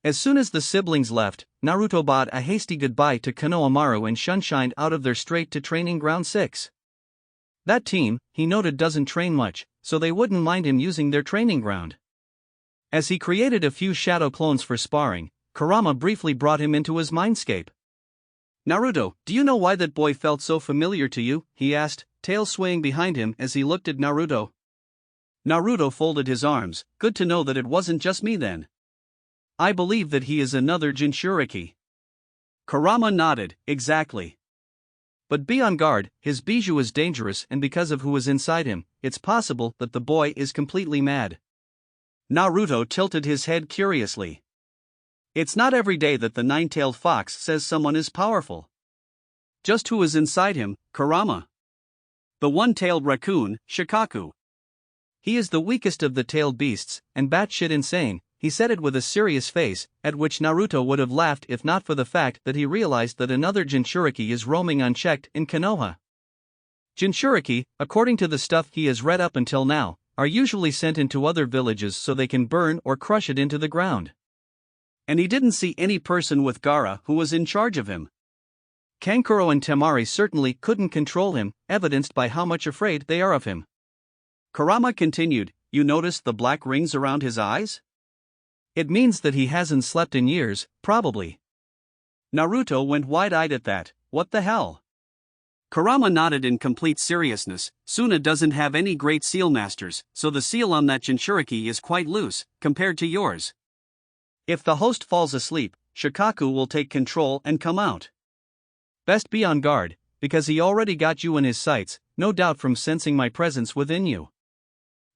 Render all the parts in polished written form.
As soon as the siblings left, Naruto bade a hasty goodbye to Konohamaru and shunshined out of there straight to Training Ground 6. That team, he noted, doesn't train much, so they wouldn't mind him using their training ground. As he created a few shadow clones for sparring, Kurama briefly brought him into his mindscape. "Naruto, do you know why that boy felt so familiar to you?" he asked, tail swaying behind him as he looked at Naruto. Naruto folded his arms. "Good to know that it wasn't just me then. I believe that he is another Jinchuriki." Kurama nodded. "Exactly. But be on guard, his bijou is dangerous, and because of who is inside him, it's possible that the boy is completely mad." Naruto tilted his head curiously. It's not every day that the nine-tailed fox says someone is powerful. Just who is inside him, Kurama? The one-tailed raccoon, Shikaku. He is the weakest of the tailed beasts, and batshit insane. He said it with a serious face, at which Naruto would have laughed if not for the fact that he realized that another Jinchuriki is roaming unchecked in Konoha. Jinchuriki, according to the stuff he has read up until now, are usually sent into other villages so they can burn or crush it into the ground. And he didn't see any person with Gaara who was in charge of him. Kankuro and Temari certainly couldn't control him, evidenced by how much afraid they are of him. Kurama continued, "You noticed the black rings around his eyes? It means that he hasn't slept in years, probably." Naruto went wide-eyed at that. "What the hell?" Kurama nodded in complete seriousness. "Suna doesn't have any great seal masters, so the seal on that Jinchuriki is quite loose, compared to yours. If the host falls asleep, Shikaku will take control and come out. Best be on guard, because he already got you in his sights, no doubt from sensing my presence within you."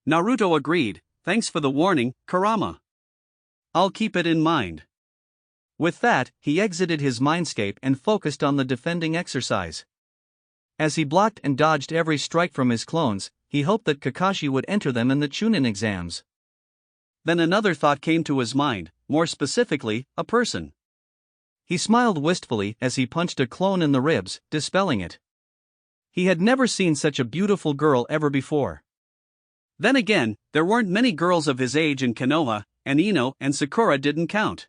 Naruto agreed. "Thanks for the warning, Kurama. I'll keep it in mind." With that, he exited his mindscape and focused on the defending exercise. As he blocked and dodged every strike from his clones, he hoped that Kakashi would enter them in the Chunin exams. Then another thought came to his mind, more specifically, a person. He smiled wistfully as he punched a clone in the ribs, dispelling it. He had never seen such a beautiful girl ever before. Then again, there weren't many girls of his age in Konoha, and Ino and Sakura didn't count.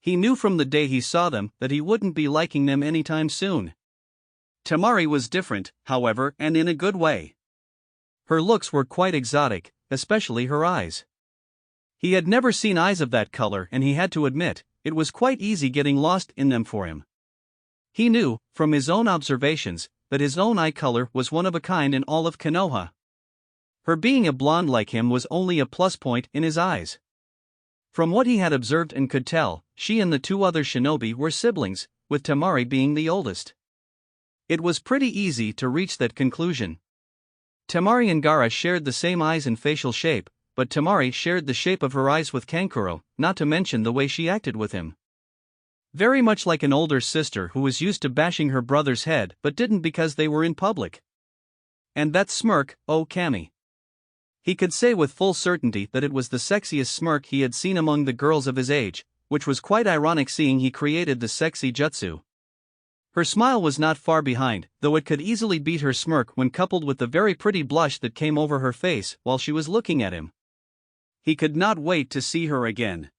He knew from the day he saw them that he wouldn't be liking them anytime soon. Temari was different, however, and in a good way. Her looks were quite exotic, especially her eyes. He had never seen eyes of that color, and he had to admit, it was quite easy getting lost in them for him. He knew, from his own observations, that his own eye color was one of a kind in all of Konoha. Her being a blonde like him was only a plus point in his eyes. From what he had observed and could tell, she and the two other shinobi were siblings, with Temari being the oldest. It was pretty easy to reach that conclusion. Temari and Gaara shared the same eyes and facial shape, but Temari shared the shape of her eyes with Kankuro, not to mention the way she acted with him. Very much like an older sister who was used to bashing her brother's head but didn't because they were in public. And that smirk, oh Kami. He could say with full certainty that it was the sexiest smirk he had seen among the girls of his age, which was quite ironic seeing he created the sexy jutsu. Her smile was not far behind, though it could easily beat her smirk when coupled with the very pretty blush that came over her face while she was looking at him. He could not wait to see her again.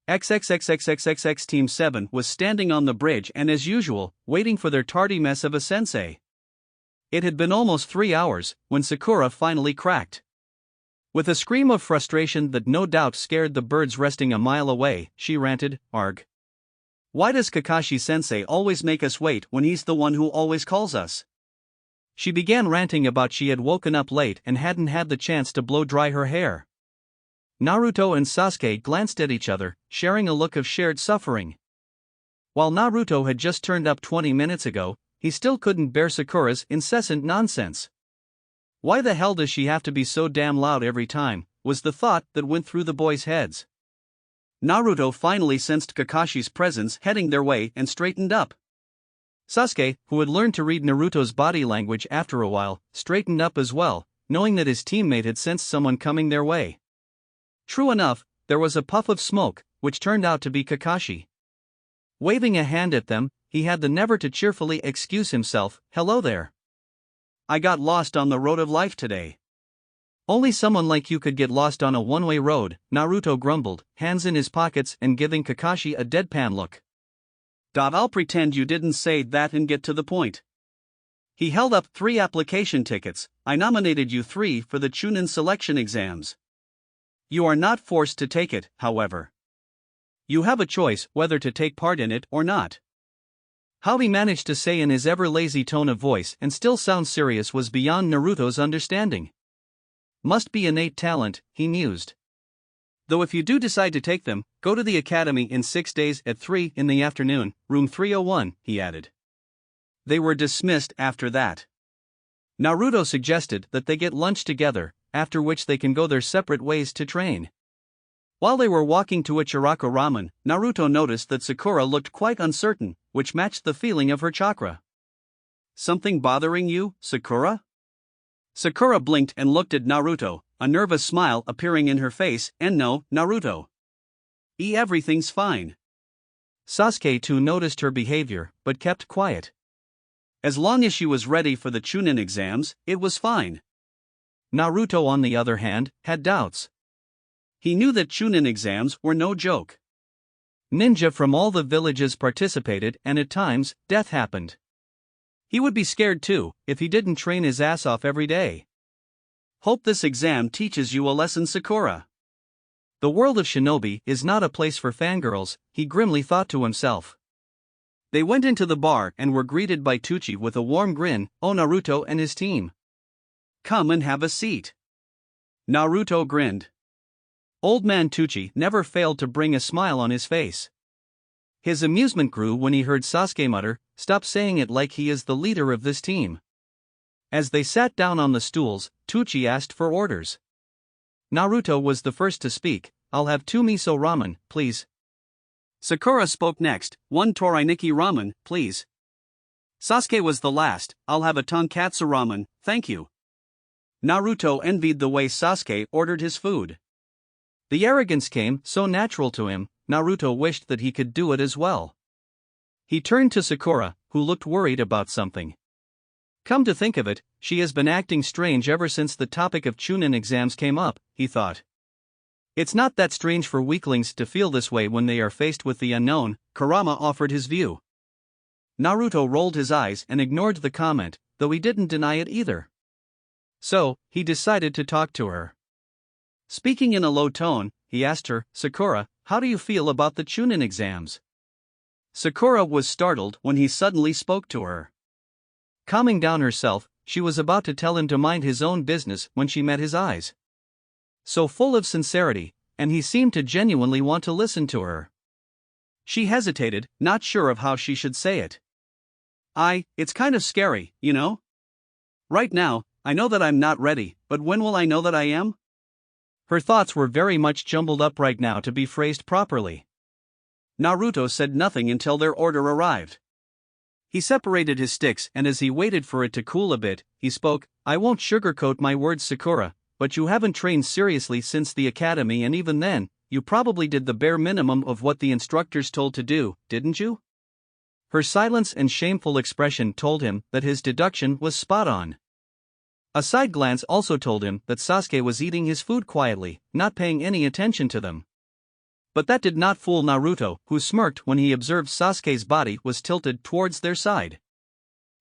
XXXXXXX Team 7 was standing on the bridge and as usual, waiting for their tardy mess of a sensei. It had been almost 3 hours, when Sakura finally cracked. With a scream of frustration that no doubt scared the birds resting a mile away, she ranted, "Arg. Why does Kakashi-sensei always make us wait when he's the one who always calls us?" She began ranting about she had woken up late and hadn't had the chance to blow dry her hair. Naruto and Sasuke glanced at each other, sharing a look of shared suffering. While Naruto had just turned up 20 minutes ago, he still couldn't bear Sakura's incessant nonsense. Why the hell does she have to be so damn loud every time, was the thought that went through the boys' heads. Naruto finally sensed Kakashi's presence heading their way and straightened up. Sasuke, who had learned to read Naruto's body language after a while, straightened up as well, knowing that his teammate had sensed someone coming their way. True enough, there was a puff of smoke, which turned out to be Kakashi. Waving a hand at them, he had the nerve to cheerfully excuse himself, "Hello there. I got lost on the road of life today. Only someone like you could get lost on a one-way road, Naruto grumbled, hands in his pockets and giving Kakashi a deadpan look. I'll pretend you didn't say that and get to the point. He held up 3 application tickets. I nominated you 3 for the Chunin selection exams. You are not forced to take it, however. You have a choice whether to take part in it or not. How he managed to say in his ever-lazy tone of voice and still sound serious was beyond Naruto's understanding. Must be innate talent, he mused. Though if you do decide to take them, go to the academy in 6 days at 3 in the afternoon, room 301, he added. They were dismissed after that. Naruto suggested that they get lunch together, after which they can go their separate ways to train. While they were walking to Ichiraku Ramen, Naruto noticed that Sakura looked quite uncertain, which matched the feeling of her chakra. Something bothering you, Sakura? Sakura blinked and looked at Naruto, a nervous smile appearing in her face, and no, Naruto. Everything's fine. Sasuke too noticed her behavior, but kept quiet. As long as she was ready for the Chunin exams, it was fine. Naruto, on the other hand, had doubts. He knew that Chunin exams were no joke. Ninja from all the villages participated and at times, death happened. He would be scared too, if he didn't train his ass off every day. Hope this exam teaches you a lesson, Sakura. The world of shinobi is not a place for fangirls, he grimly thought to himself. They went into the bar and were greeted by Tucci with a warm grin, Naruto and his team. Come and have a seat. Naruto grinned. Old man Tucci never failed to bring a smile on his face. His amusement grew when he heard Sasuke mutter, "Stop saying it like he is the leader of this team." As they sat down on the stools, Tucci asked for orders. Naruto was the first to speak. "I'll have 2 miso ramen, please." Sakura spoke next. 1 torainiki ramen, please. Sasuke was the last. "I'll have a tonkatsu ramen, thank you." Naruto envied the way Sasuke ordered his food. The arrogance came so natural to him, Naruto wished that he could do it as well. He turned to Sakura, who looked worried about something. Come to think of it, she has been acting strange ever since the topic of Chunin exams came up, he thought. It's not that strange for weaklings to feel this way when they are faced with the unknown, Kurama offered his view. Naruto rolled his eyes and ignored the comment, though he didn't deny it either. So, he decided to talk to her. Speaking in a low tone, he asked her, "Sakura, how do you feel about the Chunin exams?" Sakura was startled when he suddenly spoke to her. Calming down herself, she was about to tell him to mind his own business when she met his eyes. So full of sincerity, and he seemed to genuinely want to listen to her. She hesitated, not sure of how she should say it. It's kind of scary, you know? Right now, I know that I'm not ready, but when will I know that I am? Her thoughts were very much jumbled up right now to be phrased properly. Naruto said nothing until their order arrived. He separated his sticks and as he waited for it to cool a bit, he spoke, "I won't sugarcoat my words, Sakura, but you haven't trained seriously since the academy, and even then, you probably did the bare minimum of what the instructors told to do, didn't you?" Her silence and shameful expression told him that his deduction was spot on. A side glance also told him that Sasuke was eating his food quietly, not paying any attention to them. But that did not fool Naruto, who smirked when he observed Sasuke's body was tilted towards their side.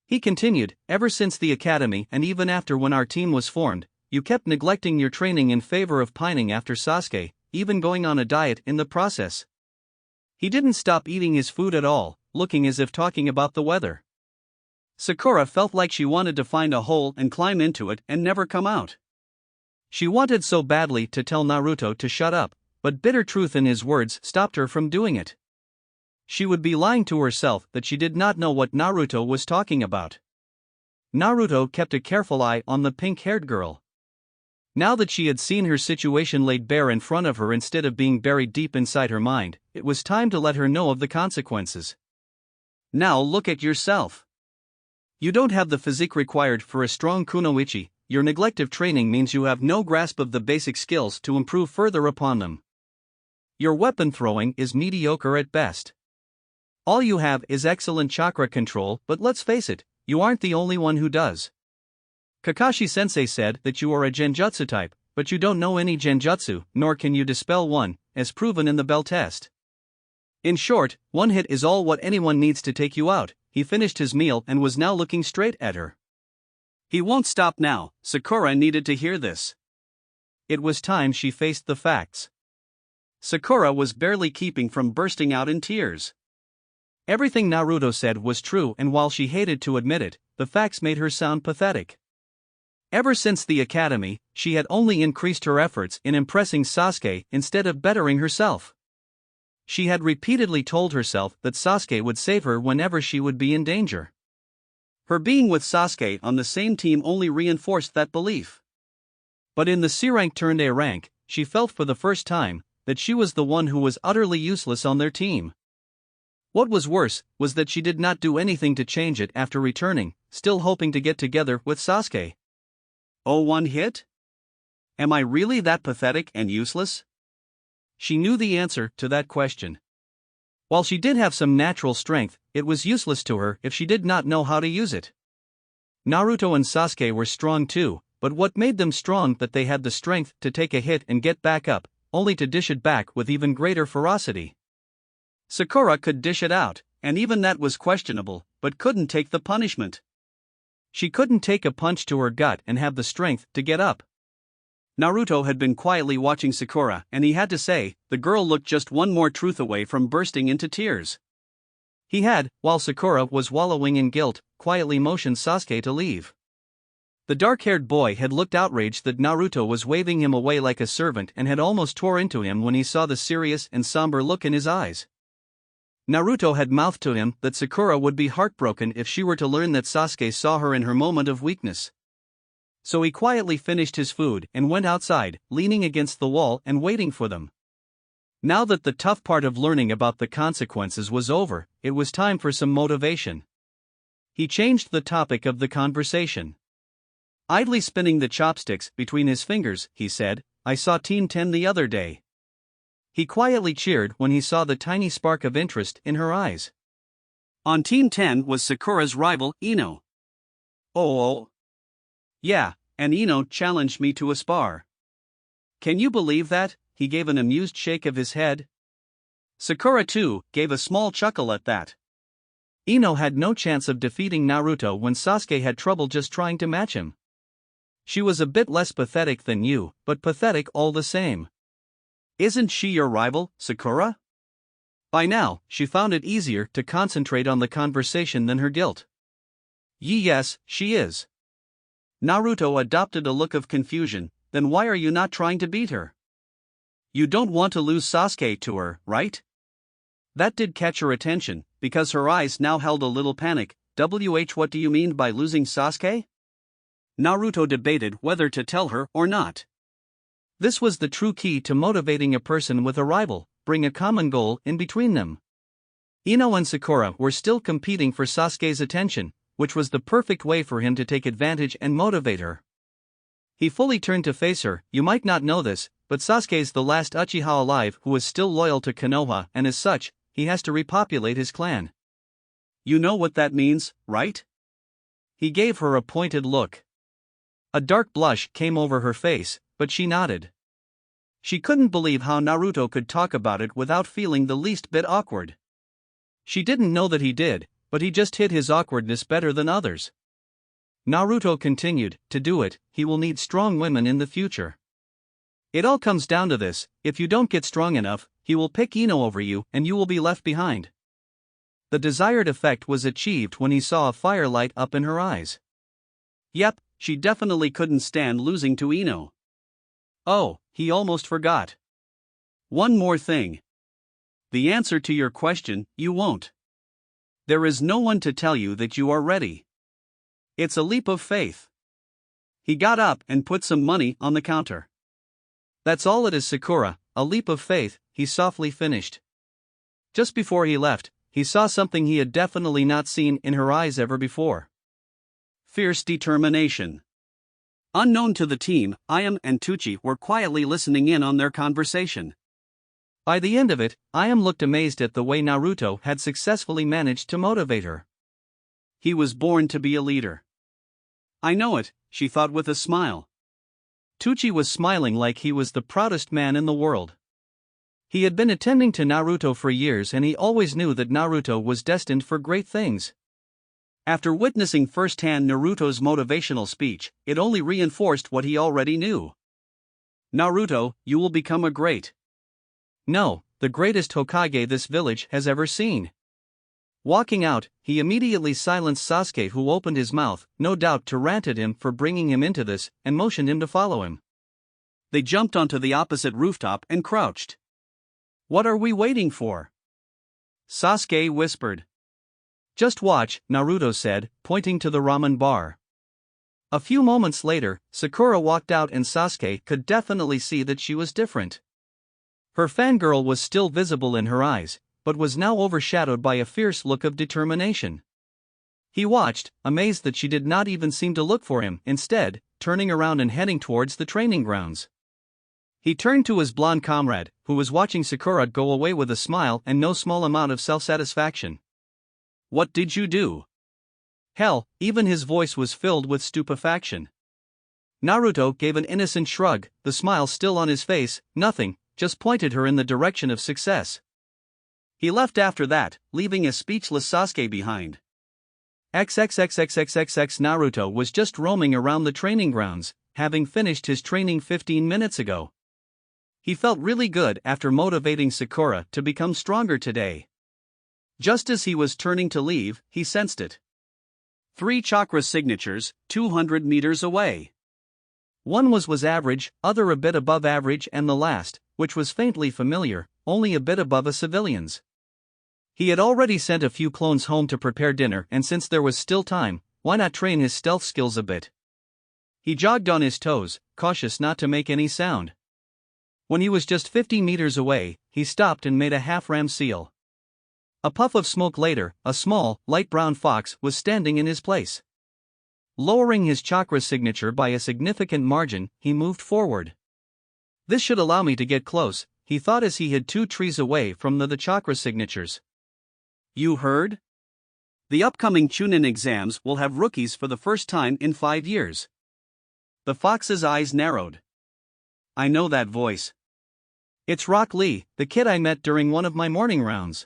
He continued, "Ever since the academy and even after when our team was formed, you kept neglecting your training in favor of pining after Sasuke, even going on a diet in the process." He didn't stop eating his food at all, looking as if talking about the weather. Sakura felt like she wanted to find a hole and climb into it and never come out. She wanted so badly to tell Naruto to shut up, but bitter truth in his words stopped her from doing it. She would be lying to herself that she did not know what Naruto was talking about. Naruto kept a careful eye on the pink-haired girl. Now that she had seen her situation laid bare in front of her instead of being buried deep inside her mind, it was time to let her know of the consequences. Now look at yourself. You don't have the physique required for a strong kunoichi. Your neglect of training means you have no grasp of the basic skills to improve further upon them. Your weapon throwing is mediocre at best. All you have is excellent chakra control, but let's face it, you aren't the only one who does. Kakashi-sensei said that you are a genjutsu type, but you don't know any genjutsu, nor can you dispel one, as proven in the bell test. In short, one hit is all what anyone needs to take you out. He finished his meal and was now looking straight at her. He won't stop now. Sakura needed to hear this. It was time she faced the facts. Sakura was barely keeping from bursting out in tears. Everything Naruto said was true, and while she hated to admit it, the facts made her sound pathetic. Ever since the academy, she had only increased her efforts in impressing Sasuke instead of bettering herself. She had repeatedly told herself that Sasuke would save her whenever she would be in danger. Her being with Sasuke on the same team only reinforced that belief. But in the C rank turned A rank, she felt for the first time that she was the one who was utterly useless on their team. What was worse was that she did not do anything to change it after returning, still hoping to get together with Sasuke. Oh, one hit? Am I really that pathetic and useless? She knew the answer to that question. While she did have some natural strength, it was useless to her if she did not know how to use it. Naruto and Sasuke were strong too, but what made them strong that they had the strength to take a hit and get back up, only to dish it back with even greater ferocity. Sakura could dish it out, and even that was questionable, but couldn't take the punishment. She couldn't take a punch to her gut and have the strength to get up. Naruto had been quietly watching Sakura, and he had to say, the girl looked just one more truth away from bursting into tears. He had, while Sakura was wallowing in guilt, quietly motioned Sasuke to leave. The dark-haired boy had looked outraged that Naruto was waving him away like a servant and had almost tore into him when he saw the serious and somber look in his eyes. Naruto had mouthed to him that Sakura would be heartbroken if she were to learn that Sasuke saw her in her moment of weakness. So he quietly finished his food and went outside, leaning against the wall and waiting for them. Now that the tough part of learning about the consequences was over, it was time for some motivation. He changed the topic of the conversation. Idly spinning the chopsticks between his fingers, he said, "I saw Team 10 the other day." He quietly cheered when he saw the tiny spark of interest in her eyes. On Team 10 was Sakura's rival, Ino. Oh. Yeah, and Ino challenged me to a spar. Can you believe that? He gave an amused shake of his head. Sakura too gave a small chuckle at that. Ino had no chance of defeating Naruto when Sasuke had trouble just trying to match him. She was a bit less pathetic than you, but pathetic all the same. Isn't she your rival, Sakura? By now, she found it easier to concentrate on the conversation than her guilt. Yes, she is. Naruto adopted a look of confusion. Then why are you not trying to beat her? You don't want to lose Sasuke to her, right? That did catch her attention, because her eyes now held a little panic. What do you mean by losing Sasuke? Naruto debated whether to tell her or not. This was the true key to motivating a person with a rival: bring a common goal in between them. Ino and Sakura were still competing for Sasuke's attention, which was the perfect way for him to take advantage and motivate her. He fully turned to face her. You might not know this, but Sasuke's the last Uchiha alive who is still loyal to Konoha, and as such, he has to repopulate his clan. You know what that means, right? He gave her a pointed look. A dark blush came over her face, but she nodded. She couldn't believe how Naruto could talk about it without feeling the least bit awkward. She didn't know that he did, but he just hid his awkwardness better than others. Naruto continued, to do it, he will need strong women in the future. It all comes down to this: if you don't get strong enough, he will pick Ino over you and you will be left behind. The desired effect was achieved when he saw a fire light up in her eyes. Yep, she definitely couldn't stand losing to Ino. Oh, he almost forgot. One more thing. The answer to your question, you won't. There is no one to tell you that you are ready. It's a leap of faith. He got up and put some money on the counter. That's all it is, Sakura, a leap of faith, he softly finished. Just before he left, he saw something he had definitely not seen in her eyes ever before. Fierce determination. Unknown to the team, Ayam and Tucci were quietly listening in on their conversation. By the end of it, Ayam looked amazed at the way Naruto had successfully managed to motivate her. He was born to be a leader. I know it, she thought with a smile. Tucci was smiling like he was the proudest man in the world. He had been attending to Naruto for years and he always knew that Naruto was destined for great things. After witnessing firsthand Naruto's motivational speech, it only reinforced what he already knew. Naruto, you will become a great. No, the greatest Hokage this village has ever seen. Walking out, he immediately silenced Sasuke, who opened his mouth, no doubt to rant at him for bringing him into this, and motioned him to follow him. They jumped onto the opposite rooftop and crouched. What are we waiting for? Sasuke whispered. Just watch, Naruto said, pointing to the ramen bar. A few moments later, Sakura walked out and Sasuke could definitely see that she was different. Her fangirl was still visible in her eyes, but was now overshadowed by a fierce look of determination. He watched, amazed that she did not even seem to look for him, instead, turning around and heading towards the training grounds. He turned to his blonde comrade, who was watching Sakura go away with a smile and no small amount of self-satisfaction. What did you do? Hell, even his voice was filled with stupefaction. Naruto gave an innocent shrug, the smile still on his face. Nothing, just pointed her in the direction of success. He left after that, leaving a speechless Sasuke behind. XXXXXXX Naruto was just roaming around the training grounds, having finished his training 15 minutes ago. He felt really good after motivating Sakura to become stronger today. Just as he was turning to leave, he sensed it. 3 chakra signatures, 200 meters away. One was average, other a bit above average, and the last, which was faintly familiar, only a bit above a civilian's. He had already sent a few clones home to prepare dinner, and since there was still time, why not train his stealth skills a bit? He jogged on his toes, cautious not to make any sound. When he was just 50 meters away, he stopped and made a half-ram seal. A puff of smoke later, a small, light brown fox was standing in his place. Lowering his chakra signature by a significant margin, he moved forward. This should allow me to get close, he thought as he hid 2 trees away from the chakra signatures. You heard? The upcoming Chunin exams will have rookies for the first time in 5 years. The fox's eyes narrowed. I know that voice. It's Rock Lee, the kid I met during one of my morning rounds.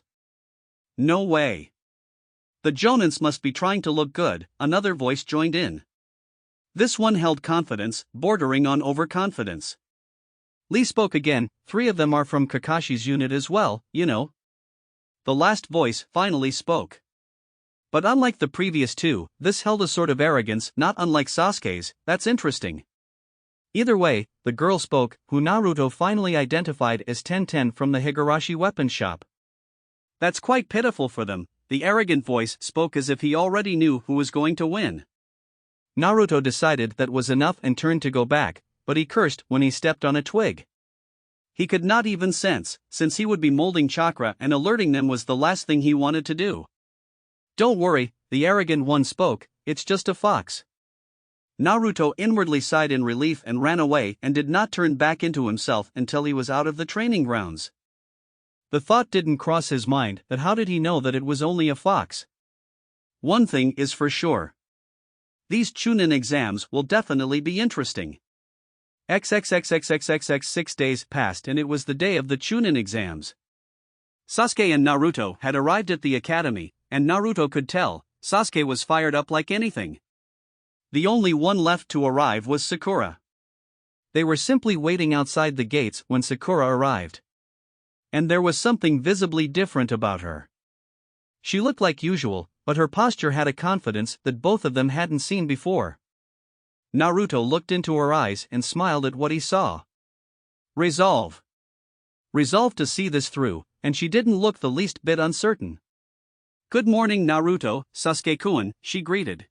No way. The Jonins must be trying to look good, another voice joined in. This one held confidence, bordering on overconfidence. Lee spoke again, 3 of them are from Kakashi's unit as well, you know. The last voice finally spoke. But unlike the previous 2, this held a sort of arrogance not unlike Sasuke's. That's interesting. Either way, the girl spoke, who Naruto finally identified as 1010 from the Higurashi weapons shop. That's quite pitiful for them, the arrogant voice spoke as if he already knew who was going to win. Naruto decided that was enough and turned to go back, but he cursed when he stepped on a twig. He could not even sense, since he would be molding chakra and alerting them was the last thing he wanted to do. Don't worry, the arrogant one spoke, it's just a fox. Naruto inwardly sighed in relief and ran away and did not turn back into himself until he was out of the training grounds. The thought didn't cross his mind that how did he know that it was only a fox? One thing is for sure. These Chunin exams will definitely be interesting. XXXXXXX 6 days passed and it was the day of the Chunin exams. Sasuke and Naruto had arrived at the academy, and Naruto could tell, Sasuke was fired up like anything. The only one left to arrive was Sakura. They were simply waiting outside the gates when Sakura arrived. And there was something visibly different about her. She looked like usual, but her posture had a confidence that both of them hadn't seen before. Naruto looked into her eyes and smiled at what he saw. Resolve. Resolve to see this through, and she didn't look the least bit uncertain. Good morning, Naruto, Sasuke-kun, she greeted.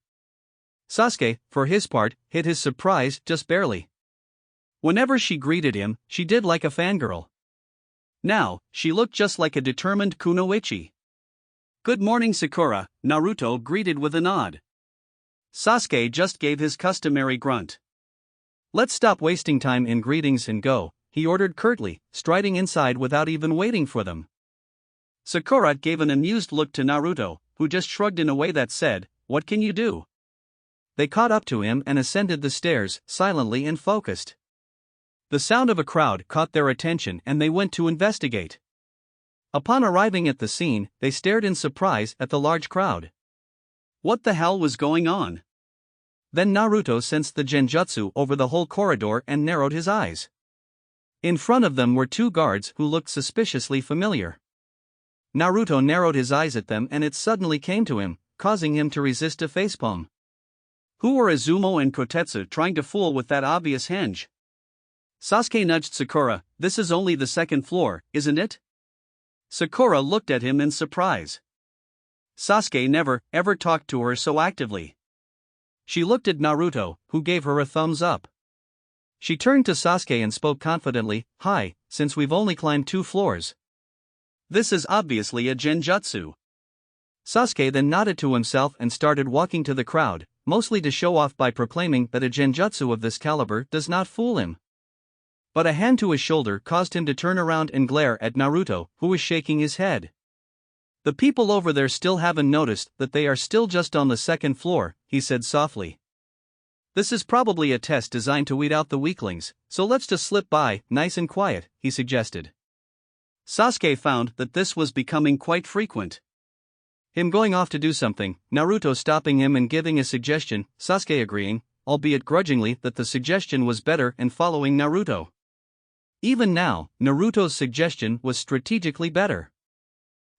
Sasuke, for his part, hid his surprise just barely. Whenever she greeted him, she did like a fangirl. Now, she looked just like a determined kunoichi. Good morning, Sakura, Naruto greeted with a nod. Sasuke just gave his customary grunt. Let's stop wasting time in greetings and go, he ordered curtly, striding inside without even waiting for them. Sakura gave an amused look to Naruto, who just shrugged in a way that said, what can you do? They caught up to him and ascended the stairs, silently and focused. The sound of a crowd caught their attention and they went to investigate. Upon arriving at the scene, they stared in surprise at the large crowd. What the hell was going on? Then Naruto sensed the genjutsu over the whole corridor and narrowed his eyes. In front of them were two guards who looked suspiciously familiar. Naruto narrowed his eyes at them and it suddenly came to him, causing him to resist a facepalm. Who were Izumo and Kotetsu trying to fool with that obvious henge? Sasuke nudged Sakura. This is only the second floor, isn't it? Sakura looked at him in surprise. Sasuke never, ever talked to her so actively. She looked at Naruto, who gave her a thumbs up. She turned to Sasuke and spoke confidently, "Hi, since we've only climbed 2 floors. This is obviously a genjutsu." Sasuke then nodded to himself and started walking to the crowd, mostly to show off by proclaiming that a genjutsu of this caliber does not fool him. But a hand to his shoulder caused him to turn around and glare at Naruto, who was shaking his head. "The people over there still haven't noticed that they are still just on the 2nd floor," he said softly. "This is probably a test designed to weed out the weaklings, so let's just slip by, nice and quiet," he suggested. Sasuke found that this was becoming quite frequent. Him going off to do something, Naruto stopping him and giving a suggestion, Sasuke agreeing, albeit grudgingly, that the suggestion was better and following Naruto. Even now, Naruto's suggestion was strategically better.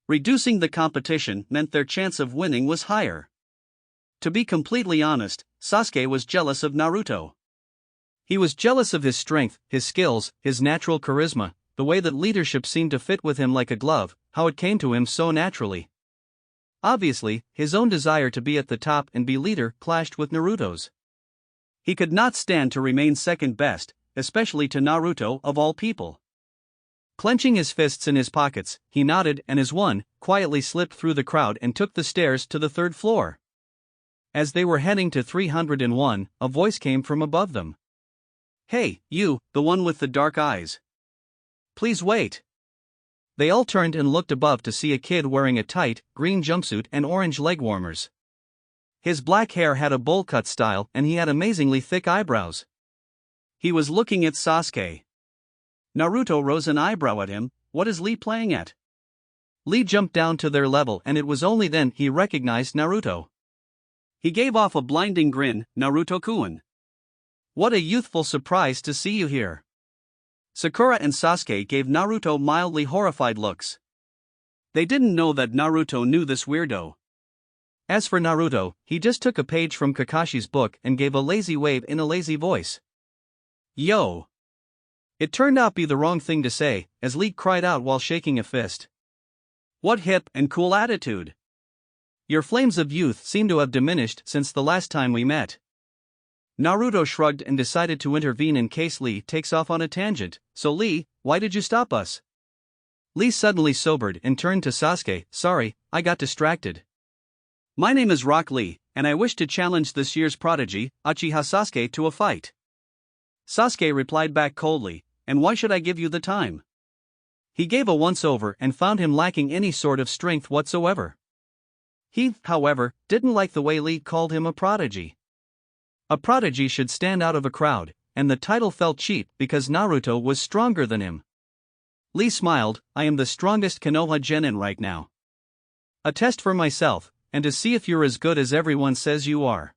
Reducing the competition meant their chance of winning was higher. To be completely honest, Sasuke was jealous of Naruto. He was jealous of his strength, his skills, his natural charisma, the way that leadership seemed to fit with him like a glove, how it came to him so naturally. Obviously, his own desire to be at the top and be leader clashed with Naruto's. He could not stand to remain second best, especially to Naruto of all people. Clenching his fists in his pockets, he nodded and as one, quietly slipped through the crowd and took the stairs to the 3rd floor. As they were heading to 301, a voice came from above them. "Hey, you, the one with the dark eyes. Please wait." They all turned and looked above to see a kid wearing a tight, green jumpsuit and orange leg warmers. His black hair had a bowl cut style and he had amazingly thick eyebrows. He was looking at Sasuke. Naruto rose an eyebrow at him. What is Lee playing at? Lee jumped down to their level and it was only then he recognized Naruto. He gave off a blinding grin. "Naruto-kun. What a youthful surprise to see you here." Sakura and Sasuke gave Naruto mildly horrified looks. They didn't know that Naruto knew this weirdo. As for Naruto, he just took a page from Kakashi's book and gave a lazy wave in a lazy voice. "Yo!" It turned out to be the wrong thing to say, as Lee cried out while shaking a fist. "What hip and cool attitude! Your flames of youth seem to have diminished since the last time we met." Naruto shrugged and decided to intervene in case Lee takes off on a tangent. "So Lee, why did you stop us?" Lee suddenly sobered and turned to Sasuke. "Sorry, I got distracted." "My name is Rock Lee, and I wish to challenge this year's prodigy, Uchiha Sasuke, to a fight." Sasuke replied back coldly, "And why should I give you the time?" He gave a once-over and found him lacking any sort of strength whatsoever. He, however, didn't like the way Lee called him a prodigy. A prodigy should stand out of a crowd, and the title felt cheap because Naruto was stronger than him. Lee smiled. "I am the strongest Konoha genin right now. A test for myself, and to see if you're as good as everyone says you are."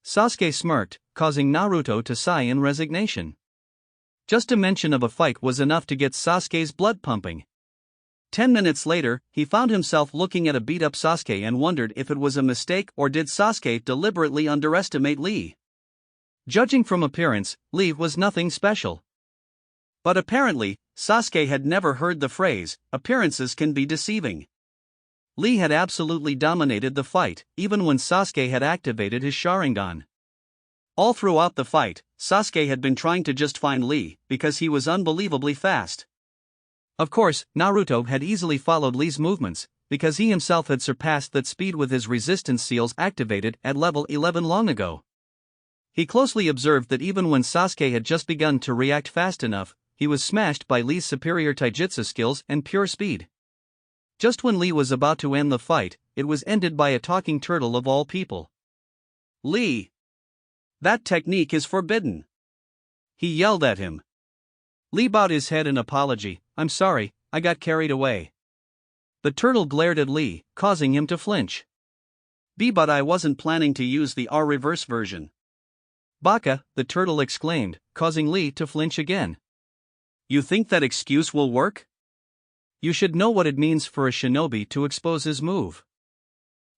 Sasuke smirked, causing Naruto to sigh in resignation. Just a mention of a fight was enough to get Sasuke's blood pumping. 10 minutes later, he found himself looking at a beat-up Sasuke and wondered if it was a mistake or did Sasuke deliberately underestimate Lee. Judging from appearance, Lee was nothing special. But apparently, Sasuke had never heard the phrase, "appearances can be deceiving." Lee had absolutely dominated the fight, even when Sasuke had activated his Sharingan. All throughout the fight, Sasuke had been trying to just find Lee, because he was unbelievably fast. Of course, Naruto had easily followed Lee's movements, because he himself had surpassed that speed with his resistance seals activated at level 11 long ago. He closely observed that even when Sasuke had just begun to react fast enough, he was smashed by Lee's superior taijutsu skills and pure speed. Just when Lee was about to end the fight, it was ended by a talking turtle of all people. "Lee! That technique is forbidden!" He yelled at him. Lee bowed his head in apology. I'm sorry, I got carried away. The turtle glared at Lee, causing him to flinch. But I wasn't planning to use the R reverse version. Baka, the turtle exclaimed, causing Lee to flinch again. You think that excuse will work? You should know what it means for a shinobi to expose his move.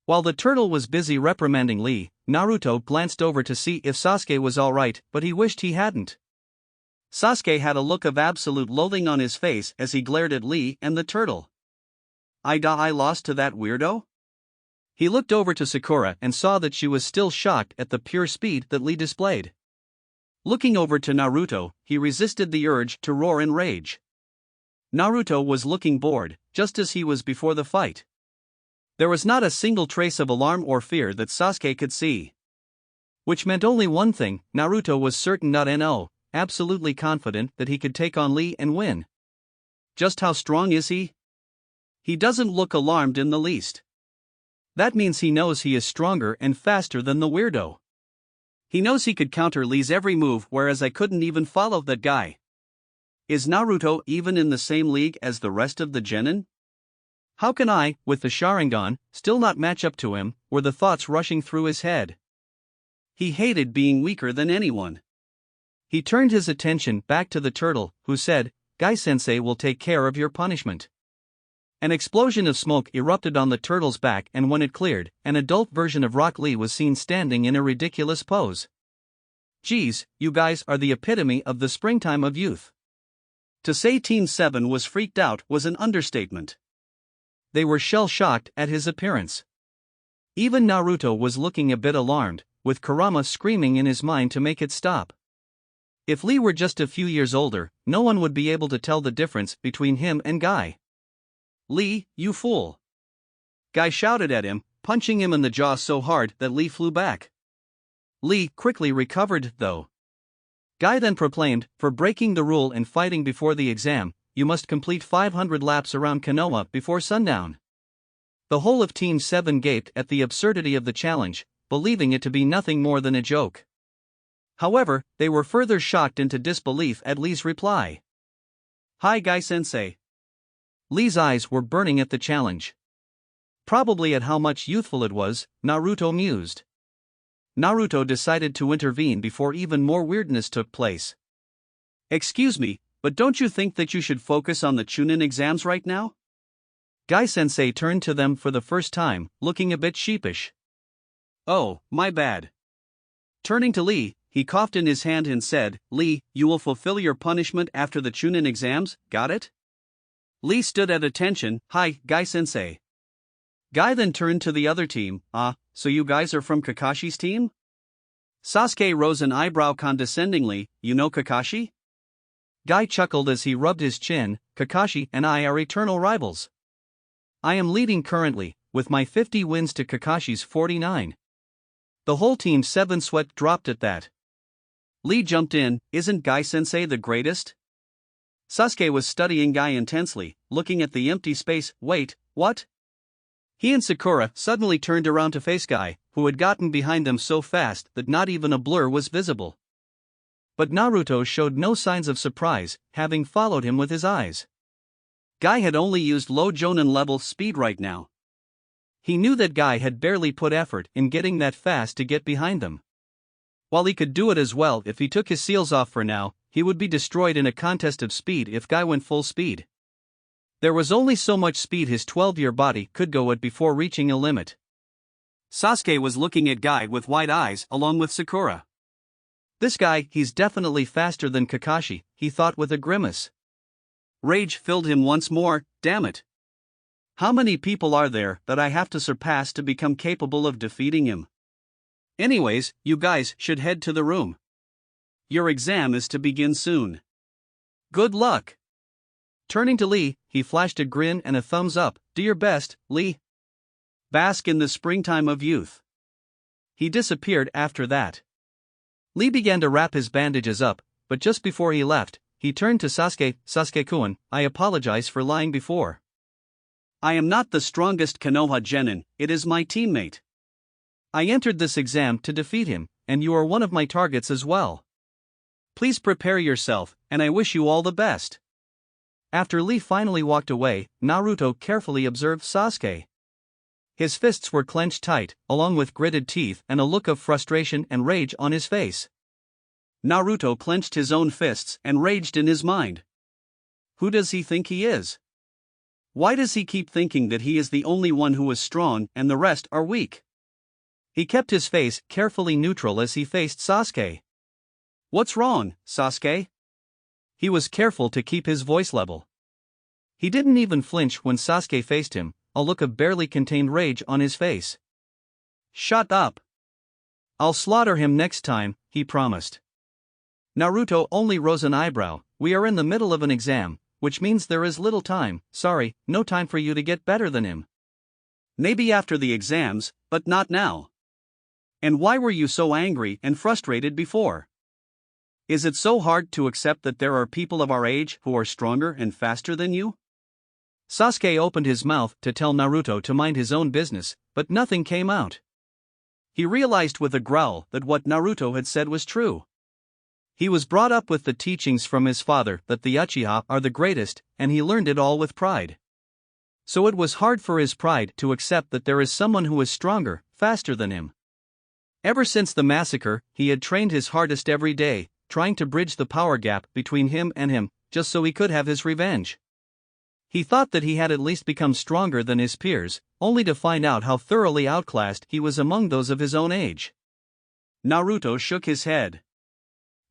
While the turtle was busy reprimanding Lee, Naruto glanced over to see if Sasuke was alright, but he wished he hadn't. Sasuke had a look of absolute loathing on his face as he glared at Lee and the turtle. I lost to that weirdo? He looked over to Sakura and saw that she was still shocked at the pure speed that Lee displayed. Looking over to Naruto, he resisted the urge to roar in rage. Naruto was looking bored, just as he was before the fight. There was not a single trace of alarm or fear that Sasuke could see. Which meant only one thing: Naruto was certain, not absolutely confident that he could take on Lee and win. Just how strong is he? He doesn't look alarmed in the least. That means he knows he is stronger and faster than the weirdo. He knows he could counter Lee's every move, whereas I couldn't even follow that guy. Is Naruto even in the same league as the rest of the genin? How can I, with the Sharingan, still not match up to him, were the thoughts rushing through his head. He hated being weaker than anyone. He turned his attention back to the turtle, who said, "Gai-sensei will take care of your punishment." An explosion of smoke erupted on the turtle's back, and when it cleared, an adult version of Rock Lee was seen standing in a ridiculous pose. Geez, you guys are the epitome of the springtime of youth. To say Team 7 was freaked out was an understatement. They were shell-shocked at his appearance. Even Naruto was looking a bit alarmed, with Kurama screaming in his mind to make it stop. If Lee were just a few years older, no one would be able to tell the difference between him and Guy. "Lee, you fool!" Guy shouted at him, punching him in the jaw so hard that Lee flew back. Lee quickly recovered, though. Guy then proclaimed, "For breaking the rule and fighting before the exam, you must complete 500 laps around Konoha before sundown." The whole of Team 7 gaped at the absurdity of the challenge, believing it to be nothing more than a joke. However, they were further shocked into disbelief at Lee's reply. "Hi Guy-sensei." Lee's eyes were burning at the challenge. Probably at how much youthful it was, Naruto mused. Naruto decided to intervene before even more weirdness took place. "Excuse me, but don't you think that you should focus on the Chunin exams right now?" Guy-sensei turned to them for the first time, looking a bit sheepish. "Oh, my bad." Turning to Lee, he coughed in his hand and said, "Lee, you will fulfill your punishment after the Chunin exams, got it?" Lee stood at attention. "Hi, Guy-sensei." Guy then turned to the other team. So you guys are from Kakashi's team?" Sasuke rose an eyebrow condescendingly. "You know Kakashi?" Guy chuckled as he rubbed his chin. "Kakashi and I are eternal rivals. I am leading currently, with my 50 wins to Kakashi's 49. The whole Team 7 sweat dropped at that. Lee jumped in. "Isn't Guy-sensei the greatest?" Sasuke was studying Guy intensely, looking at the empty space. "Wait, what?" He and Sakura suddenly turned around to face Guy, who had gotten behind them so fast that not even a blur was visible. But Naruto showed no signs of surprise, having followed him with his eyes. Guy had only used low Jonin level speed right now. He knew that Guy had barely put effort in getting that fast to get behind them. While he could do it as well if he took his seals off for now, he would be destroyed in a contest of speed if Guy went full speed. There was only so much speed his 12-year body could go at before reaching a limit. Sasuke was looking at Guy with wide eyes along with Sakura. "This guy, he's definitely faster than Kakashi," he thought with a grimace. Rage filled him once more. Damn it. How many people are there that I have to surpass to become capable of defeating him? Anyways, you guys should head to the room. Your exam is to begin soon. Good luck. Turning to Lee, he flashed a grin and a thumbs up. "Do your best, Lee. Bask in the springtime of youth." He disappeared after that. Lee began to wrap his bandages up, but just before he left, he turned to Sasuke. "Sasuke-kun, I apologize for lying before. I am not the strongest Konoha genin, it is my teammate. I entered this exam to defeat him, and you are one of my targets as well. Please prepare yourself, and I wish you all the best. After Lee finally walked away, Naruto carefully observed Sasuke. His fists were clenched tight, along with gritted teeth and a look of frustration and rage on his face. Naruto clenched his own fists and raged in his mind. Who does he think he is? Why does he keep thinking that he is the only one who is strong and the rest are weak? He kept his face carefully neutral as he faced Sasuke. What's wrong, Sasuke? He was careful to keep his voice level. He didn't even flinch when Sasuke faced him, a look of barely contained rage on his face. Shut up. I'll slaughter him next time, he promised. Naruto only rose an eyebrow. We are in the middle of an exam, which means there is little time. Sorry, no time for you to get better than him. Maybe after the exams, but not now. And why were you so angry and frustrated before? Is it so hard to accept that there are people of our age who are stronger and faster than you? Sasuke opened his mouth to tell Naruto to mind his own business, but nothing came out. He realized with a growl that what Naruto had said was true. He was brought up with the teachings from his father that the Uchiha are the greatest, and he learned it all with pride. So it was hard for his pride to accept that there is someone who is stronger, faster than him. Ever since the massacre, he had trained his hardest every day, trying to bridge the power gap between him and him, just so he could have his revenge. He thought that he had at least become stronger than his peers, only to find out how thoroughly outclassed he was among those of his own age. Naruto shook his head.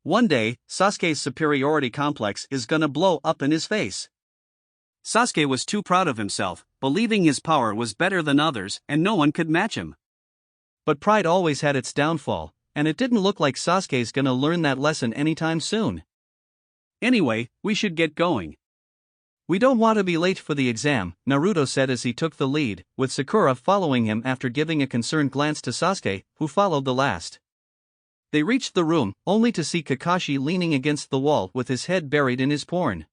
One day, Sasuke's superiority complex is gonna blow up in his face. Sasuke was too proud of himself, believing his power was better than others and no one could match him. But pride always had its downfall, and it didn't look like Sasuke's gonna learn that lesson anytime soon. Anyway, we should get going. We don't want to be late for the exam, Naruto said as he took the lead, with Sakura following him after giving a concerned glance to Sasuke, who followed the last. They reached the room, only to see Kakashi leaning against the wall with his head buried in his porn.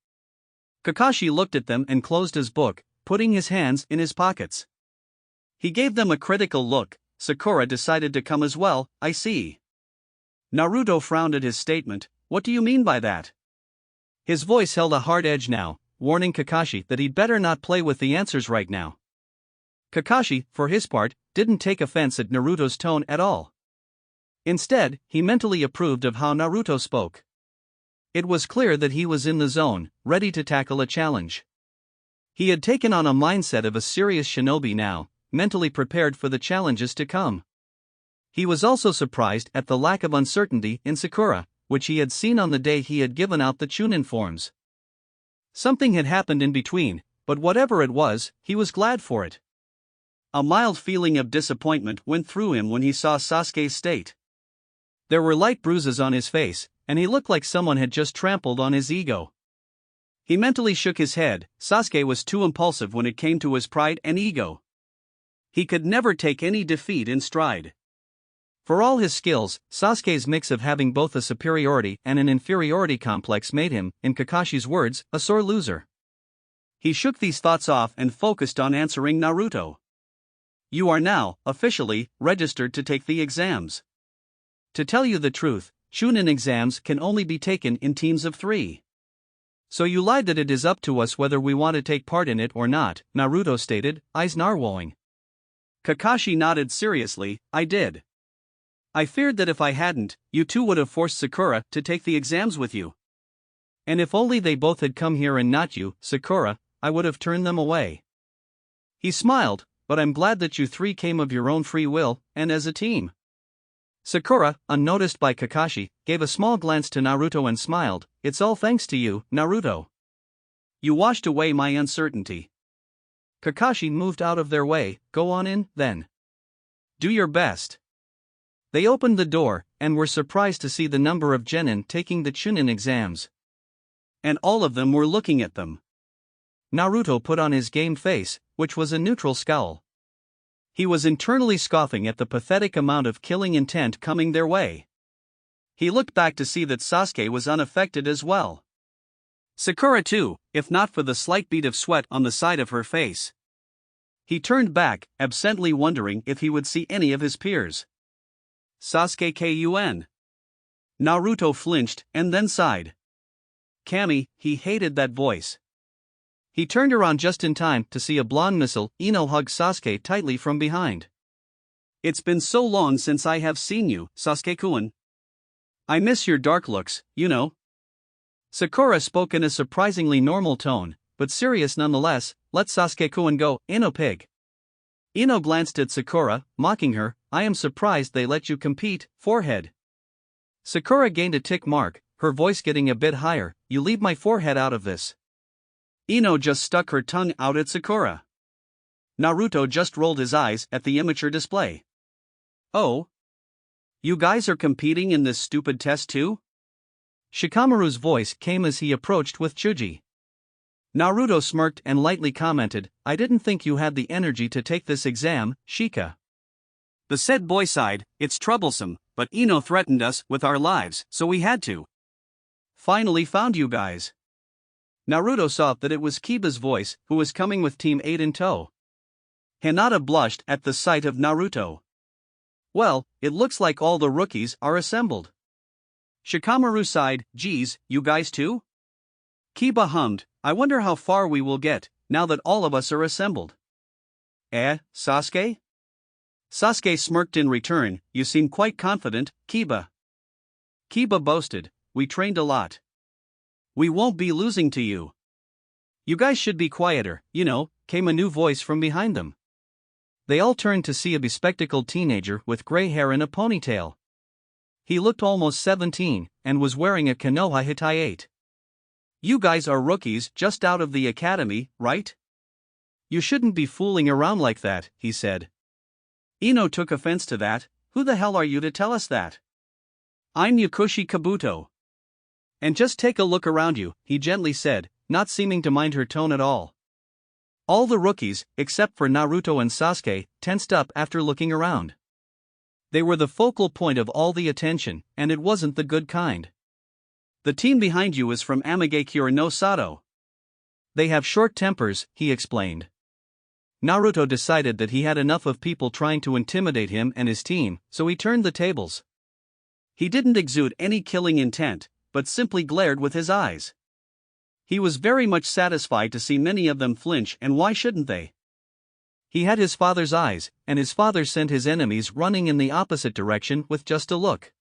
Kakashi looked at them and closed his book, putting his hands in his pockets. He gave them a critical look. Sakura decided to come as well, I see. Naruto frowned at his statement. What do you mean by that? His voice held a hard edge now, warning Kakashi that he'd better not play with the answers right now. Kakashi, for his part, didn't take offense at Naruto's tone at all. Instead, he mentally approved of how Naruto spoke. It was clear that he was in the zone, ready to tackle a challenge. He had taken on a mindset of a serious shinobi now, mentally prepared for the challenges to come. He was also surprised at the lack of uncertainty in Sakura, which he had seen on the day he had given out the Chunin forms. Something had happened in between, but whatever it was, he was glad for it. A mild feeling of disappointment went through him when he saw Sasuke's state. There were light bruises on his face, and he looked like someone had just trampled on his ego. He mentally shook his head. Sasuke was too impulsive when it came to his pride and ego. He could never take any defeat in stride. For all his skills, Sasuke's mix of having both a superiority and an inferiority complex made him, in Kakashi's words, a sore loser. He shook these thoughts off and focused on answering Naruto. You are now, officially, registered to take the exams. To tell you the truth, Chunin exams can only be taken in teams of 3. So you lied that it is up to us whether we want to take part in it or not, Naruto stated, eyes narrowing. Kakashi nodded seriously, I did. I feared that if I hadn't, you two would have forced Sakura to take the exams with you. And if only they both had come here and not you, Sakura, I would have turned them away. He smiled, but I'm glad that you 3 came of your own free will, and as a team. Sakura, unnoticed by Kakashi, gave a small glance to Naruto and smiled, it's all thanks to you, Naruto. You washed away my uncertainty. Kakashi moved out of their way, go on in, then. Do your best. They opened the door, and were surprised to see the number of genin taking the Chunin exams. And all of them were looking at them. Naruto put on his game face, which was a neutral scowl. He was internally scoffing at the pathetic amount of killing intent coming their way. He looked back to see that Sasuke was unaffected as well. Sakura too, if not for the slight bead of sweat on the side of her face. He turned back, absently wondering if he would see any of his peers. Sasuke Kun. Naruto flinched and then sighed. Kami, he hated that voice. He turned around just in time to see a blonde missile, Ino, hug Sasuke tightly from behind. It's been so long since I have seen you, Sasuke-kun. I miss your dark looks, you know. Sakura spoke in a surprisingly normal tone, but serious nonetheless. Let Sasuke-kun go, Ino pig. Ino glanced at Sakura, mocking her. I am surprised they let you compete, forehead. Sakura gained a tick mark, her voice getting a bit higher. You leave my forehead out of this. Ino just stuck her tongue out at Sakura. Naruto just rolled his eyes at the immature display. Oh? You guys are competing in this stupid test too? Shikamaru's voice came as he approached with Chuji. Naruto smirked and lightly commented, I didn't think you had the energy to take this exam, Shika. The said boy sighed, it's troublesome, but Ino threatened us with our lives, so we had to. Finally found you guys. Naruto saw that it was Kiba's voice, who was coming with Team 8 in tow. Hinata blushed at the sight of Naruto. Well, it looks like all the rookies are assembled. Shikamaru sighed, geez, you guys too? Kiba hummed, I wonder how far we will get, now that all of us are assembled. Sasuke? Sasuke smirked in return, you seem quite confident, Kiba. Kiba boasted, we trained a lot. We won't be losing to you. You guys should be quieter, came a new voice from behind them. They all turned to see a bespectacled teenager with gray hair and a ponytail. He looked almost 17, and was wearing a Konoha Hitei. You guys are rookies just out of the academy, right? You shouldn't be fooling around like that, he said. Ino took offense to that. Who the hell are you to tell us that? I'm Yakushi Kabuto. And just take a look around you, he gently said, not seeming to mind her tone at all. All the rookies, except for Naruto and Sasuke, tensed up after looking around. They were the focal point of all the attention, and it wasn't the good kind. The team behind you is from Amigakure no Sato. They have short tempers, he explained. Naruto decided that he had enough of people trying to intimidate him and his team, so he turned the tables. He didn't exude any killing intent, but simply glared with his eyes. He was very much satisfied to see many of them flinch, and why shouldn't they? He had his father's eyes, and his father sent his enemies running in the opposite direction with just a look.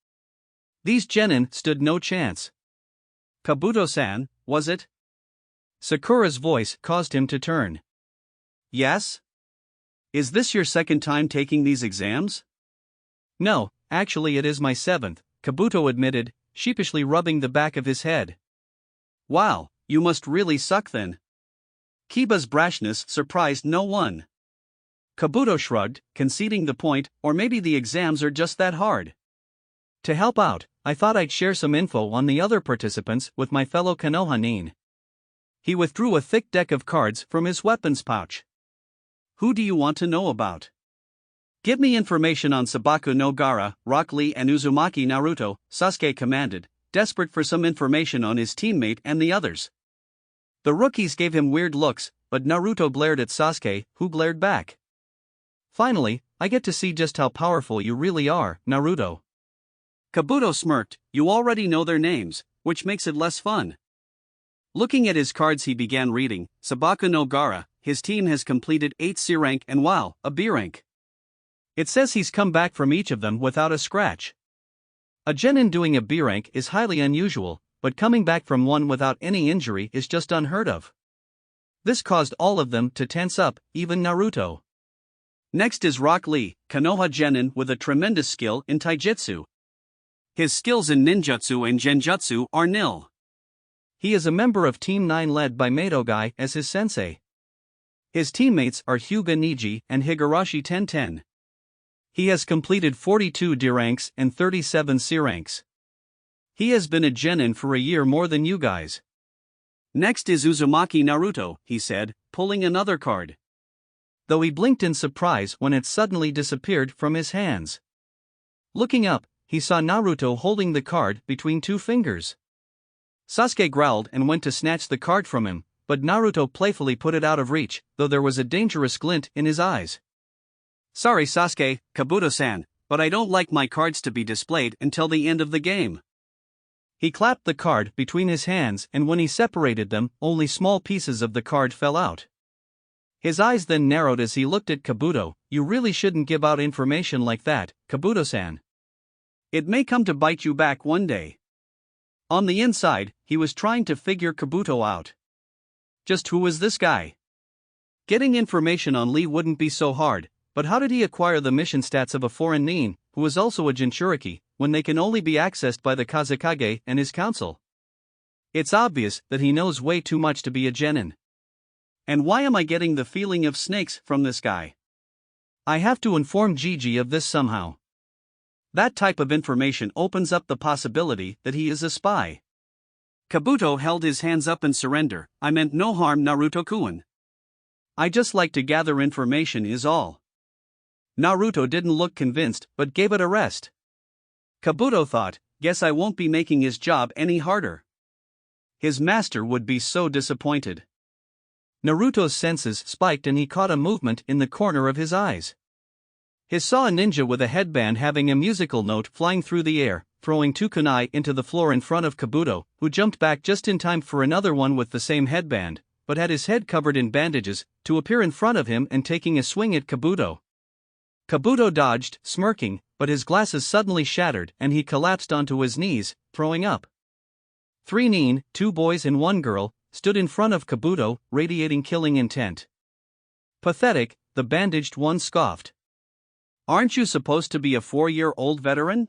These genin stood no chance. Kabuto-san, was it? Sakura's voice caused him to turn. Yes? Is this your second time taking these exams? No, actually it is my 7th, Kabuto admitted, sheepishly rubbing the back of his head. Wow, you must really suck then. Kiba's brashness surprised no one. Kabuto shrugged, conceding the point, or maybe the exams are just that hard. To help out, I thought I'd share some info on the other participants with my fellow Konoha nin. He withdrew a thick deck of cards from his weapons pouch. Who do you want to know about? Give me information on Sabaku no Gaara, Rock Lee and Uzumaki Naruto, Sasuke commanded, desperate for some information on his teammate and the others. The rookies gave him weird looks, but Naruto glared at Sasuke, who glared back. Finally, I get to see just how powerful you really are, Naruto. Kabuto smirked, you already know their names, which makes it less fun. Looking at his cards he began reading, Sabaku no Gaara, his team has completed 8 C rank and wow, a B rank. It says he's come back from each of them without a scratch. A genin doing a B rank is highly unusual, but coming back from one without any injury is just unheard of. This caused all of them to tense up, even Naruto. Next is Rock Lee, Konoha genin with a tremendous skill in taijutsu. His skills in ninjutsu and genjutsu are nil. He is a member of Team 9 led by Madogai as his sensei. His teammates are Hyuga Niji and Higurashi Tenten. He has completed 42 D ranks and 37 C ranks. He has been a genin for a year more than you guys. Next is Uzumaki Naruto, he said, pulling another card. Though he blinked in surprise when it suddenly disappeared from his hands. Looking up, he saw Naruto holding the card between 2 fingers. Sasuke growled and went to snatch the card from him, but Naruto playfully put it out of reach, though there was a dangerous glint in his eyes. Sorry Sasuke, Kabuto-san, but I don't like my cards to be displayed until the end of the game. He clapped the card between his hands, and when he separated them, only small pieces of the card fell out. His eyes then narrowed as he looked at Kabuto. You really shouldn't give out information like that, Kabuto-san. It may come to bite you back one day. On the inside, he was trying to figure Kabuto out. Just who was this guy? Getting information on Lee wouldn't be so hard, but how did he acquire the mission stats of a foreign nin, who was also a Jinchuriki, when they can only be accessed by the Kazekage and his council? It's obvious that he knows way too much to be a genin. And why am I getting the feeling of snakes from this guy? I have to inform Gigi of this somehow. That type of information opens up the possibility that he is a spy. Kabuto held his hands up in surrender. I meant no harm, Naruto-kun. I just like to gather information is all. Naruto didn't look convinced, but gave it a rest. Kabuto thought, guess I won't be making his job any harder. His master would be so disappointed. Naruto's senses spiked and he caught a movement in the corner of his eyes. He saw a ninja with a headband having a musical note flying through the air, throwing 2 kunai into the floor in front of Kabuto, who jumped back just in time for another one with the same headband, but had his head covered in bandages, to appear in front of him and taking a swing at Kabuto. Kabuto dodged, smirking, but his glasses suddenly shattered and he collapsed onto his knees, throwing up. 3 nin, 2 boys and 1 girl, stood in front of Kabuto, radiating killing intent. Pathetic, the bandaged one scoffed. Aren't you supposed to be a 4-year-old veteran?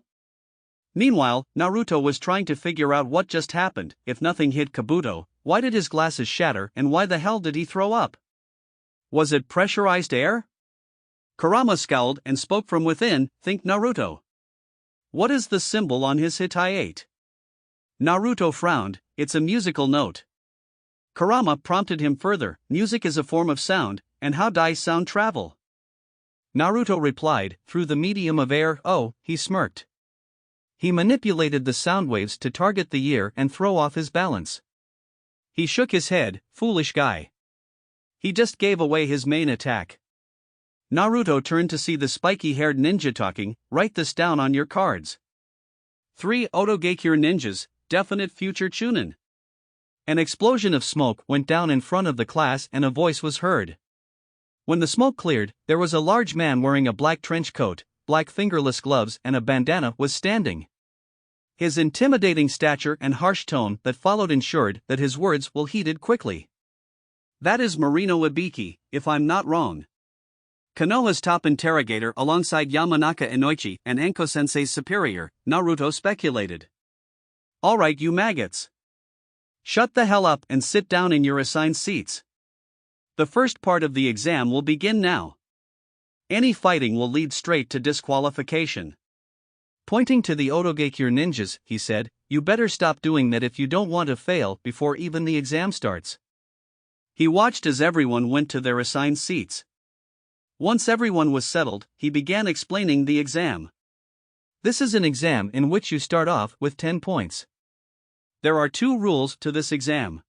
Meanwhile, Naruto was trying to figure out what just happened. If nothing hit Kabuto, why did his glasses shatter and why the hell did he throw up? Was it pressurized air? Kurama scowled and spoke from within, think Naruto. What is the symbol on his hitayate? Naruto frowned, it's a musical note. Kurama prompted him further, music is a form of sound, and how does sound travel? Naruto replied, through the medium of air. Oh, he smirked. He manipulated the sound waves to target the ear and throw off his balance. He shook his head, foolish guy. He just gave away his main attack. Naruto turned to see the spiky-haired ninja talking, write this down on your cards. 3 Otogakure ninjas, definite future chunin. An explosion of smoke went down in front of the class and a voice was heard. When the smoke cleared, there was a large man wearing a black trench coat, black fingerless gloves and a bandana was standing. His intimidating stature and harsh tone that followed ensured that his words were heeded quickly. That is Marino Ibiki, if I'm not wrong. Konoha's top interrogator alongside Yamanaka Inoichi and Anko-sensei's superior, Naruto speculated. Alright you maggots. Shut the hell up and sit down in your assigned seats. The first part of the exam will begin now. Any fighting will lead straight to disqualification. Pointing to the Otogakure ninjas, he said, you better stop doing that if you don't want to fail before even the exam starts. He watched as everyone went to their assigned seats. Once everyone was settled, he began explaining the exam. This is an exam in which you start off with 10 points. There are 2 rules to this exam.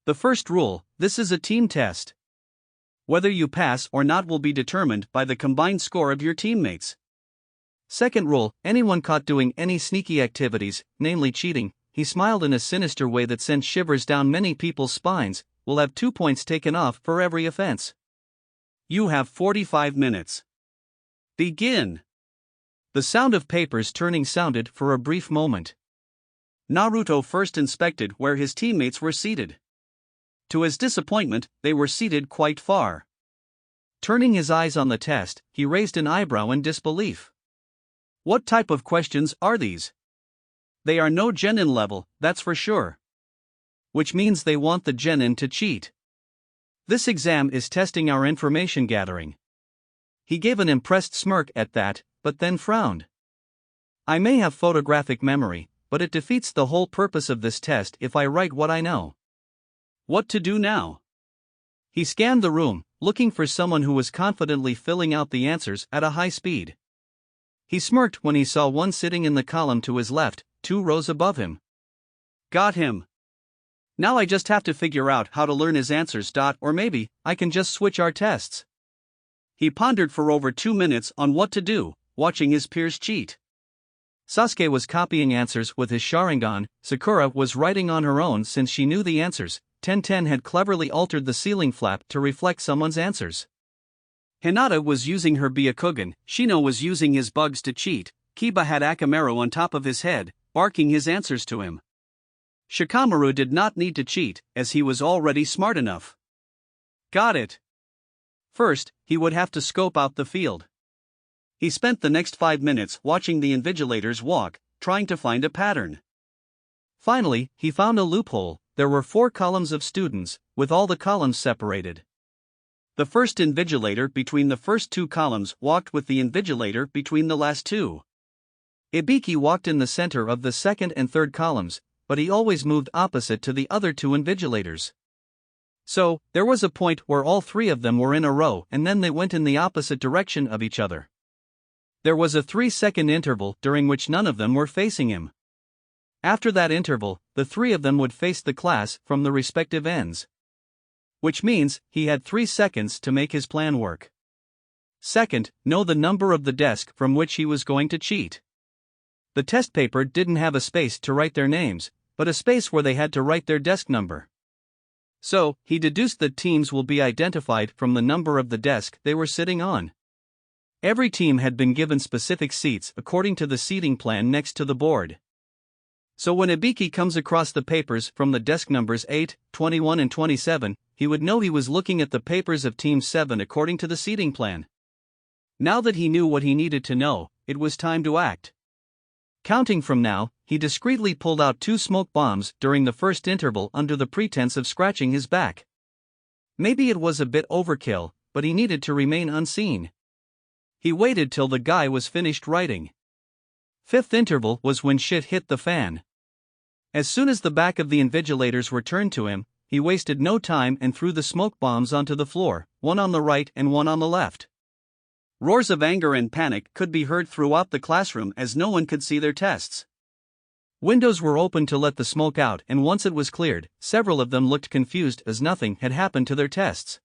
The first rule, this is a team test. Whether you pass or not will be determined by the combined score of your teammates. Second rule, anyone caught doing any sneaky activities, namely cheating, he smiled in a sinister way that sent shivers down many people's spines, will have 2 points taken off for every offense. You have 45 minutes. Begin. The sound of papers turning sounded for a brief moment. Naruto first inspected where his teammates were seated. To his disappointment, they were seated quite far. Turning his eyes on the test, he raised an eyebrow in disbelief. What type of questions are these? They are no genin level, that's for sure. Which means they want the genin to cheat. This exam is testing our information gathering. He gave an impressed smirk at that, but then frowned. I may have photographic memory, but it defeats the whole purpose of this test if I write what I know. What to do now? He scanned the room, looking for someone who was confidently filling out the answers at a high speed. He smirked when he saw one sitting in the column to his left, 2 rows above him. Got him. Now I just have to figure out how to learn his answers. Or maybe I can just switch our tests. He pondered for over 2 minutes on what to do, watching his peers cheat. Sasuke was copying answers with his Sharingan, Sakura was writing on her own since she knew the answers, Tenten had cleverly altered the ceiling flap to reflect someone's answers. Hinata was using her Byakugan, Shino was using his bugs to cheat, Kiba had Akamaru on top of his head, barking his answers to him. Shikamaru did not need to cheat, as he was already smart enough. Got it. First, he would have to scope out the field. He spent the next 5 minutes watching the invigilators walk, trying to find a pattern. Finally, he found a loophole. There were 4 columns of students, with all the columns separated. The first invigilator between the first 2 columns walked with the invigilator between the last 2. Ibiki walked in the center of the second and third columns, but he always moved opposite to the other 2 invigilators. So, there was a point where all 3 of them were in a row and then they went in the opposite direction of each other. There was a 3-second interval during which none of them were facing him. After that interval, the 3 of them would face the class from the respective ends. Which means, he had 3 seconds to make his plan work. Second, know the number of the desk from which he was going to cheat. The test paper didn't have a space to write their names, but a space where they had to write their desk number. So, he deduced that teams will be identified from the number of the desk they were sitting on. Every team had been given specific seats according to the seating plan next to the board. So when Ibiki comes across the papers from the desk numbers 8, 21 and 27, he would know he was looking at the papers of Team 7 according to the seating plan. Now that he knew what he needed to know, it was time to act. Counting from now, he discreetly pulled out 2 smoke bombs during the first interval under the pretense of scratching his back. Maybe it was a bit overkill, but he needed to remain unseen. He waited till the guy was finished writing. Fifth interval was when shit hit the fan. As soon as the back of the invigilators were turned to him, he wasted no time and threw the smoke bombs onto the floor, one on the right and one on the left. Roars of anger and panic could be heard throughout the classroom as no one could see their tests. Windows were opened to let the smoke out, and once it was cleared, several of them looked confused as nothing had happened to their tests.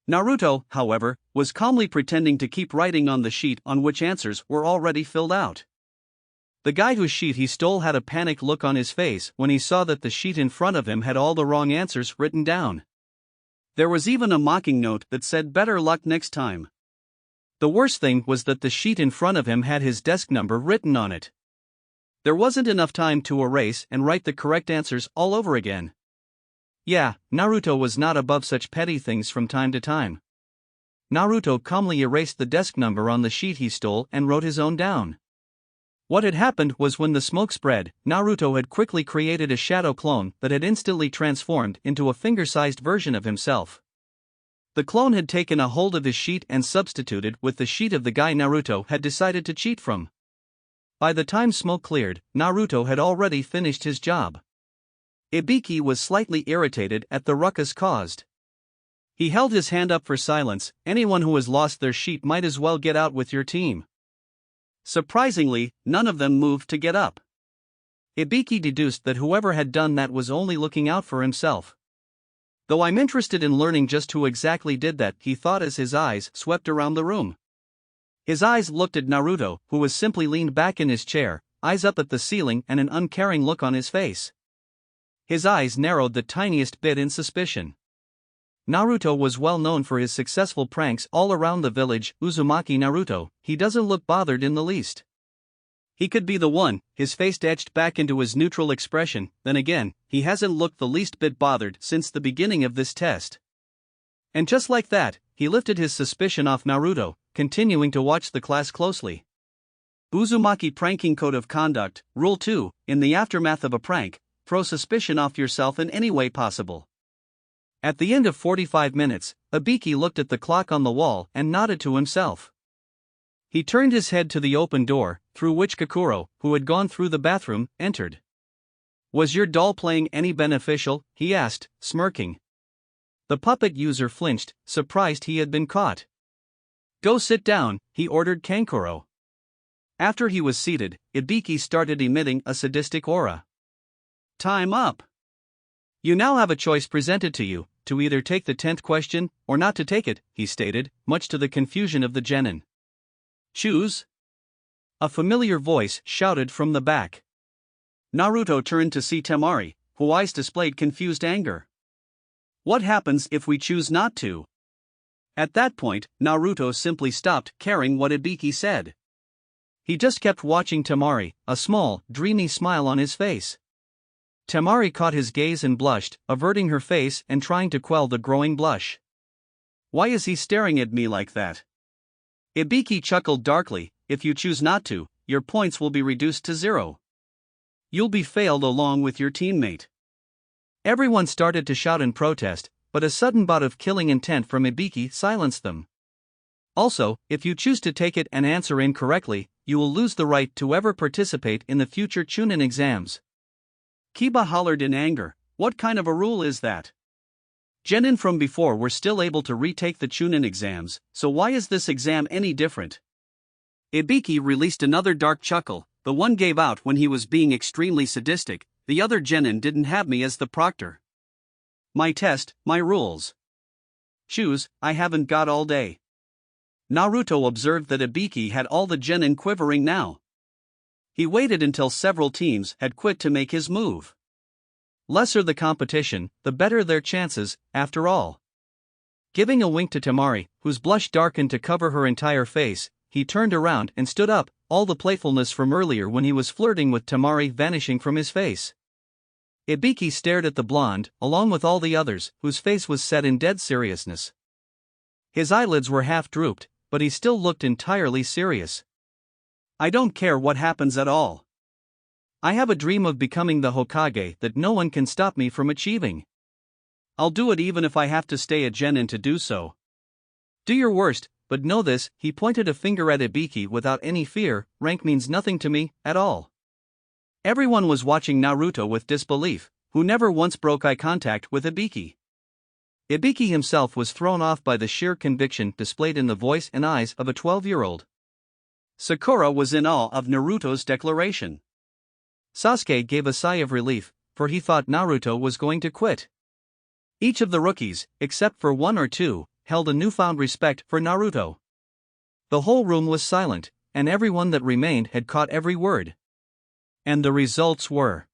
Naruto, however, was calmly pretending to keep writing on the sheet on which answers were already filled out. The guy whose sheet he stole had a panicked look on his face when he saw that the sheet in front of him had all the wrong answers written down. There was even a mocking note that said "better luck next time." The worst thing was that the sheet in front of him had his desk number written on it. There wasn't enough time to erase and write the correct answers all over again. Yeah, Naruto was not above such petty things from time to time. Naruto calmly erased the desk number on the sheet he stole and wrote his own down. What had happened was when the smoke spread, Naruto had quickly created a shadow clone that had instantly transformed into a finger-sized version of himself. The clone had taken a hold of his sheet and substituted with the sheet of the guy Naruto had decided to cheat from. By the time smoke cleared, Naruto had already finished his job. Ibiki was slightly irritated at the ruckus caused. He held his hand up for silence. Anyone who has lost their sheet might as well get out with your team. Surprisingly, none of them moved to get up. Ibiki deduced that whoever had done that was only looking out for himself. Though I'm interested in learning just who exactly did that, he thought as his eyes swept around the room. His eyes looked at Naruto, who was simply leaned back in his chair, eyes up at the ceiling and an uncaring look on his face. His eyes narrowed the tiniest bit in suspicion. Naruto was well known for his successful pranks all around the village. Uzumaki Naruto, he doesn't look bothered in the least. He could be the one, his face etched back into his neutral expression. Then again, he hasn't looked the least bit bothered since the beginning of this test. And just like that, he lifted his suspicion off Naruto, continuing to watch the class closely. Uzumaki Pranking Code of Conduct, Rule 2, in the aftermath of a prank, throw suspicion off yourself in any way possible. At the end of 45 minutes, Ibiki looked at the clock on the wall and nodded to himself. He turned his head to the open door, through which Kakuro, who had gone through the bathroom, entered. "Was your doll playing any beneficial?" he asked, smirking. The puppet user flinched, surprised he had been caught. "Go sit down," he ordered Kankuro. After he was seated, Ibiki started emitting a sadistic aura. "Time up. You now have a choice presented to you, to either take the 10th question, or not to take it," he stated, much to the confusion of the genin. "Choose." A familiar voice shouted from the back. Naruto turned to see Temari, whose eyes displayed confused anger. What happens if we choose not to? At that point, Naruto simply stopped caring what Ibiki said. He just kept watching Temari, a small, dreamy smile on his face. Temari caught his gaze and blushed, averting her face and trying to quell the growing blush. Why is he staring at me like that? Ibiki chuckled darkly. If you choose not to, your points will be reduced to 0. You'll be failed along with your teammate. Everyone started to shout in protest, but a sudden bout of killing intent from Ibiki silenced them. Also, if you choose to take it and answer incorrectly, you will lose the right to ever participate in the future Chunin exams. Kiba hollered in anger. What kind of a rule is that? Genin from before were still able to retake the Chunin exams, so why is this exam any different? Ibiki released another dark chuckle. The one gave out when he was being extremely sadistic, the other Genin didn't have me as the proctor. My test, my rules. Choose, I haven't got all day. Naruto observed that Ibiki had all the Genin quivering now. He waited until several teams had quit to make his move. Lesser the competition, the better their chances, after all. Giving a wink to Temari, whose blush darkened to cover her entire face, he turned around and stood up, all the playfulness from earlier when he was flirting with Temari vanishing from his face. Ibiki stared at the blonde, along with all the others, whose face was set in dead seriousness. His eyelids were half drooped, but he still looked entirely serious. I don't care what happens at all. I have a dream of becoming the Hokage that no one can stop me from achieving. I'll do it even if I have to stay a genin to do so. Do your worst, but know this, he pointed a finger at Ibiki without any fear, rank means nothing to me, at all. Everyone was watching Naruto with disbelief, who never once broke eye contact with Ibiki. Ibiki himself was thrown off by the sheer conviction displayed in the voice and eyes of a 12-year-old. Sakura was in awe of Naruto's declaration. Sasuke gave a sigh of relief, for he thought Naruto was going to quit. Each of the rookies, except for one or two, held a newfound respect for Naruto. The whole room was silent, and everyone that remained had caught every word. And the results were